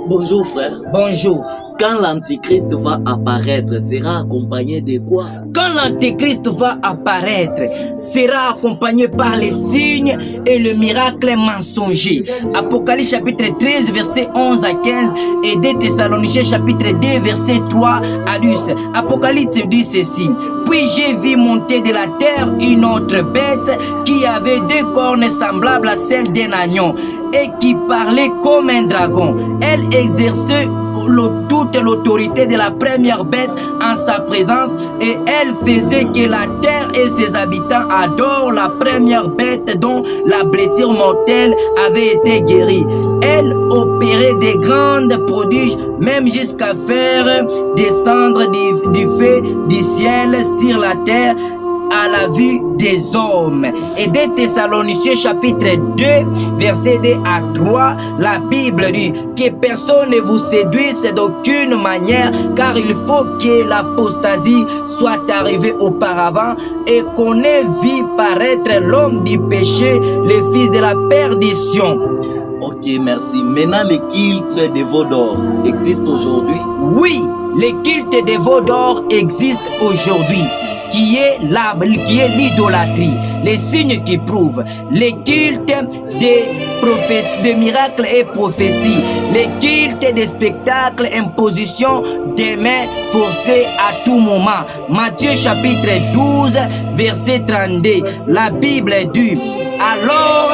Bonjour frère. Bonjour. Quand l'Antichrist va apparaître, sera accompagné de quoi? Quand l'Antéchrist va apparaître, sera accompagné par les signes et le miracle mensonger. Apocalypse chapitre 13, verset 11 à 15 et 2 Thessaloniciens chapitre 2, verset 3 à 10. Apocalypse dit ceci. Puis j'ai vu monter de la terre une autre bête qui avait deux cornes semblables à celles d'un agneau et qui parlait comme un dragon. Elle exerçait toute l'autorité de la première bête en sa présence et elle faisait que la terre et ses habitants adorent la première bête dont la blessure mortelle avait été guérie. Elle opérait des grandes prodiges, même jusqu'à faire descendre du feu du ciel sur la terre à la vue des hommes. Et 2 Thessaloniciens chapitre 2 verset 2 à 3, la Bible dit que personne ne vous séduise d'aucune manière, car il faut que l'apostasie soit arrivée auparavant et qu'on ait vu paraître l'homme du péché, le fils de la perdition. Ok, merci. Maintenant, le culte des veaux d'or existe aujourd'hui? Oui, le culte des veaux d'or existe aujourd'hui, qui est l'idolâtrie, les signes qui prouvent, les cultes des miracles et prophéties, les cultes des spectacles, imposition des mains forcées à tout moment. Matthieu chapitre 12, verset 32, la Bible dit, alors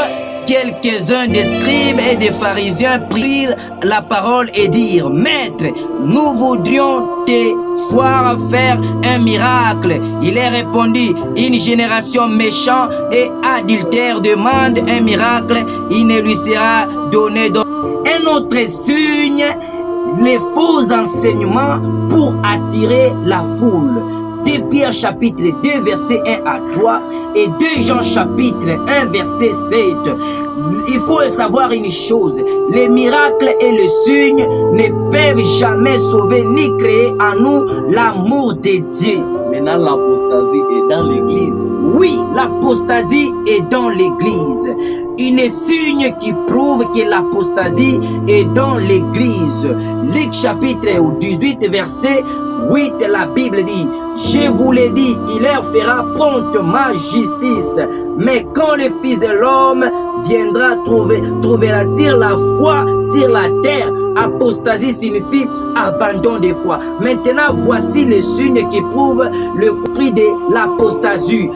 quelques-uns des scribes et des pharisiens prirent la parole et dirent, Maître, nous voudrions te voir faire un miracle. Il est répondu, une génération méchante et adultère demande un miracle, il ne lui sera donné. Un autre signe, les faux enseignements pour attirer la foule. 2 Pierre chapitre 2 verset 1 à 3 et 2 Jean chapitre 1 verset 7. Il faut savoir une chose, les miracles et les signes ne peuvent jamais sauver ni créer en nous l'amour de Dieu. Maintenant, l'apostasie est dans l'église. Oui, l'apostasie est dans l'église. Une signe qui prouve que l'apostasie est dans l'église. Luc chapitre 18 verset 8, la Bible dit, je vous l'ai dit, il leur fera promptement justice. Mais quand le Fils de l'homme viendra, trouvera-t-il la foi sur la terre? Apostasie signifie abandon de foi. Maintenant, voici les signes qui prouvent l'esprit de l'apostasie.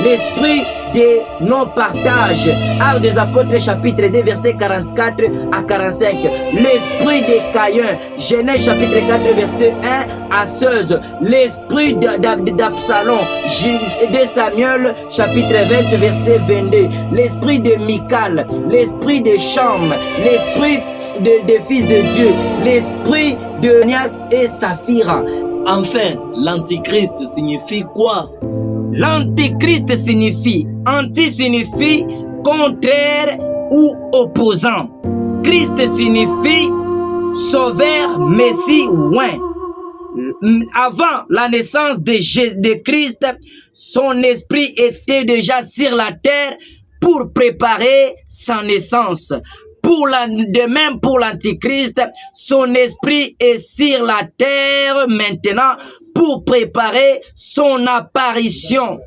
1. L'esprit de non-partage. Actes des Apôtres chapitre 2 verset 44 à 45. L'esprit de Caïn. Genèse chapitre 4 verset 1 à 16. L'esprit d'Absalom. 2 Samuel chapitre 20 verset 22. L'esprit de Michal. L'esprit de Cham. L'esprit des fils de Dieu. L'esprit de Nias et Saphira. Enfin, l'antichrist signifie quoi? L'antichrist signifie, anti signifie contraire ou opposant. Christ signifie sauveur, messie, oint. Avant la naissance de Christ, son esprit était déjà sur la terre pour préparer sa naissance. De même pour l'antichrist, son esprit est sur la terre maintenant pour préparer son apparition.